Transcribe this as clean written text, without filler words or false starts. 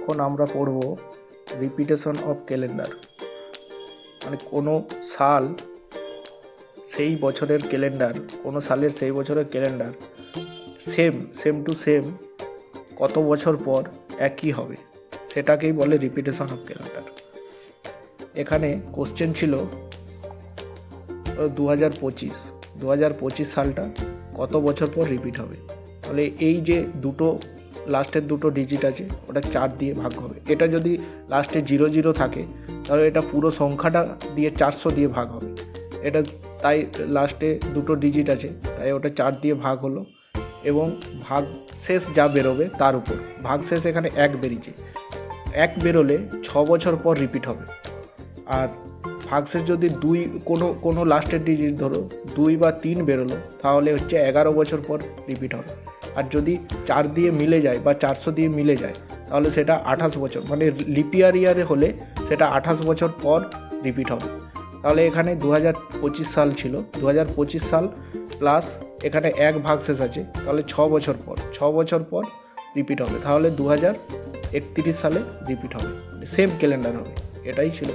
এখন আমরা পড়ব রিপিটেশন অফ ক্যালেন্ডার। মানে কোনো সাল সেই বছরের ক্যালেন্ডার, কোনো সালের সেই বছরের ক্যালেন্ডার সেম টু সেম কত বছর পর একই হবে, সেটাকেই বলে রিপিটেশন অফ ক্যালেন্ডার। এখানে কোশ্চেন ছিল 2025 সালটা কত বছর পর রিপিট হবে। তাহলে এই যে লাস্টের দুটো ডিজিট আছে ওটা 4 দিয়ে ভাগ হবে। এটা যদি লাস্টে 00 থাকে তাহলে এটা পুরো সংখ্যাটা দিয়ে 400 দিয়ে ভাগ হবে। এটা তাই লাস্টে দুটো ডিজিট আছে তাই ওটা 4 দিয়ে ভাগ হলো, এবং ভাগ শেষ যা বেরোবে তার উপর ভাগ শেষ এখানে 1 বেরিয়েছে। 1 বেরোলে 6 বছর পর রিপিট হবে। আর ভাগশেষ যদি কোনো লাস্টের ডিজিট ধরো 2 বা 3 বেরোলো তাহলে হচ্ছে 11 বছর পর রিপিট হবে। আর যদি 4 দিয়ে মিলে যায় বা 400 দিয়ে মিলে যায় তাহলে সেটা 28 বছর, মানে লিপিয়ার ইয়ারে হলে সেটা 28 বছর পর রিপিট হবে। তাহলে এখানে 2025 সাল ছিল, 2025 সাল প্লাস এখানে 1 ভাগশেষ আছে, তাহলে 6 বছর পর রিপিট হবে। তাহলে 2031 সালে রিপিট হবে, সেম ক্যালেন্ডার হবে। এটাই ছিল।